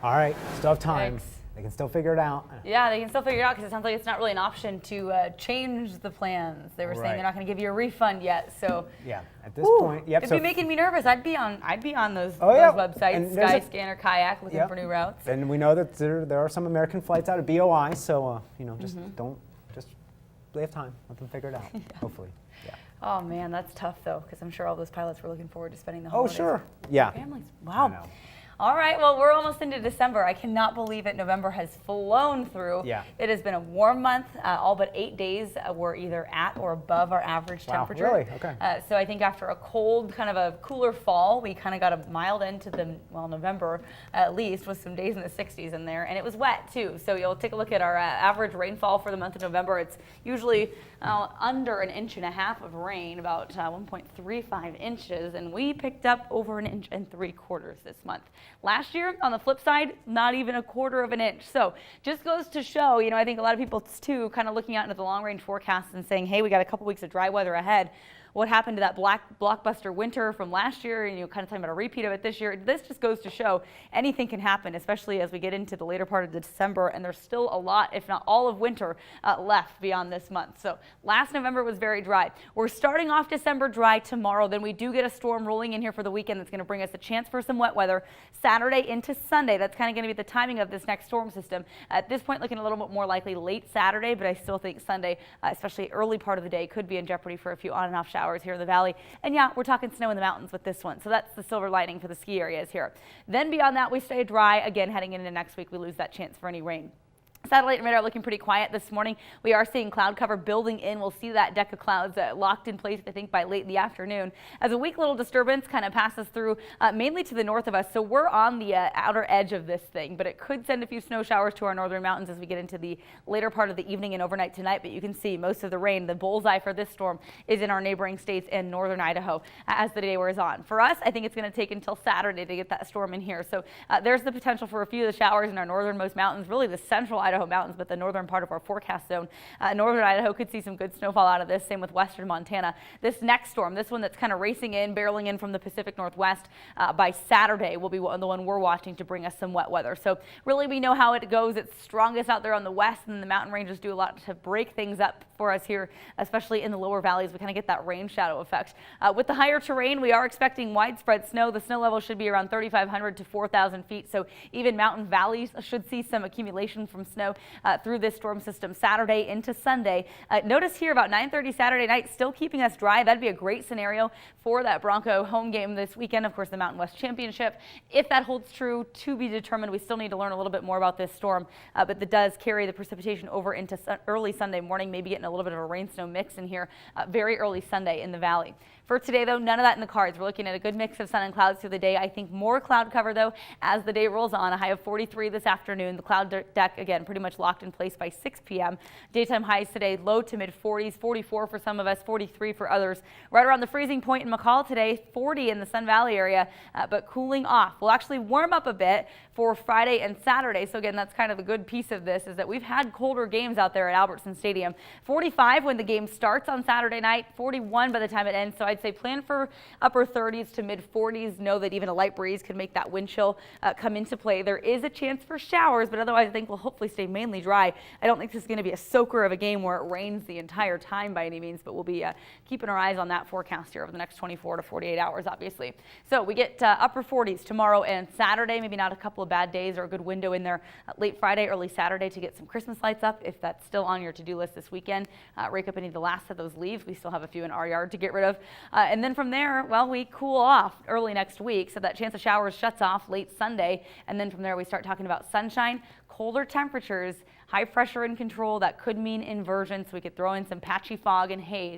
All right, still have time. Yikes. They can still figure it out. Yeah, they can still figure it out because it sounds like it's not really an option to change the plans. They were saying they're not going to give you a refund yet. So yeah, at this point, yep. It'd be making me nervous. I'd be on those yeah. websites, Skyscanner, Kayak, looking for new routes. And we know that there are some American flights out of BOI, so just they have time. Let them figure it out. Hopefully. Yeah. Oh man, that's tough though, because I'm sure all those pilots were looking forward to spending the holidays. Oh sure. Yeah. With families. Wow. All right, well, we're almost into December. I cannot believe it. November has flown through. Yeah. It has been a warm month. All but 8 days were either at or above our average temperature. Really? Okay. So I think after a cold, kind of a cooler fall, we kind of got a mild end to November at least, with some days in the 60s in there. And it was wet too. So you'll take a look at our average rainfall for the month of November. It's usually under 1.5 inches of rain, about 1.35 inches. And we picked up over 1.75 inches this month. Last year, on the flip side, not even 1/4 inch. So just goes to show, I think a lot of people too kind of looking out into the long range forecast and saying, hey, we got a couple weeks of dry weather ahead. What happened to that blockbuster winter from last year, and kind of talking about a repeat of it this year. This just goes to show anything can happen, especially as we get into the later part of December, and there's still a lot, if not all of winter left beyond this month. So last November was very dry. We're starting off December dry tomorrow. Then we do get a storm rolling in here for the weekend that's going to bring us a chance for some wet weather Saturday into Sunday. That's kind of going to be the timing of this next storm system. At this point, looking a little bit more likely late Saturday, but I still think Sunday, especially early part of the day, could be in jeopardy for a few on and off showers here in the valley. And yeah, we're talking snow in the mountains with this one. So that's the silver lining for the ski areas here. Then beyond that, we stay dry. Again, heading into next week, we lose that chance for any rain. Satellite and radar looking pretty quiet this morning. We are seeing cloud cover building in. We'll see that deck of clouds locked in place, I think, by late in the afternoon, as a weak little disturbance kind of passes through mainly to the north of us. So we're on the outer edge of this thing, but it could send a few snow showers to our northern mountains as we get into the later part of the evening and overnight tonight. But you can see most of the rain, the bullseye for this storm, is in our neighboring states and northern Idaho as the day wears on. For us, I think it's going to take until Saturday to get that storm in here. So there's the potential for a few of the showers in our northernmost mountains, really the central Idaho mountains, but the northern part of our forecast zone. Northern Idaho could see some good snowfall out of this, same with western Montana. This next storm, this one that's kind of racing in, barreling in from the Pacific Northwest, by Saturday will be the one we're watching to bring us some wet weather. So really we know how it goes. It's strongest out there on the west, and the mountain ranges do a lot to break things up for us here, especially in the lower valleys. We kind of get that rain shadow effect. With the higher terrain, we are expecting widespread snow. The snow level should be around 3,500 to 4,000 feet. So even mountain valleys should see some accumulation from snow through this storm system Saturday into Sunday. Notice here about 9:30 Saturday night, still keeping us dry. That'd be a great scenario for that Bronco home game this weekend. Of course, the Mountain West Championship. If that holds true, to be determined. We still need to learn a little bit more about this storm, but that does carry the precipitation over into early Sunday morning, maybe getting a little bit of a rain-snow mix in here very early Sunday in the valley. For today, though, none of that in the cards. We're looking at a good mix of sun and clouds through the day. I think more cloud cover, though, as the day rolls on. A high of 43 this afternoon. The cloud deck, again, pretty much locked in place by 6 p.m. Daytime highs today, low to mid-40s, 44 for some of us, 43 for others. Right around the freezing point in McCall today, 40 in the Sun Valley area, but cooling off. We'll actually warm up a bit for Friday and Saturday. So again, that's kind of the good piece of this, is that we've had colder games out there at Albertson Stadium. 45 when the game starts on Saturday night, 41 by the time it ends. So I'd say plan for upper 30s to mid 40s. Know that even a light breeze could make that wind chill come into play. There is a chance for showers, but otherwise I think we'll hopefully stay mainly dry. I don't think this is going to be a soaker of a game where it rains the entire time by any means, but we'll be keeping our eyes on that forecast here over the next 24 to 48 hours, obviously. So we get upper 40s tomorrow and Saturday, maybe not a couple of bad days, or a good window in there late Friday, early Saturday to get some Christmas lights up if that's still on your to-do list this weekend. Rake up any of the last of those leaves. We still have a few in our yard to get rid of. And then from there, well, we cool off early next week, so that chance of showers shuts off late Sunday. And then from there, we start talking about sunshine, colder temperatures, high pressure in control. That could mean inversion, so we could throw in some patchy fog and haze.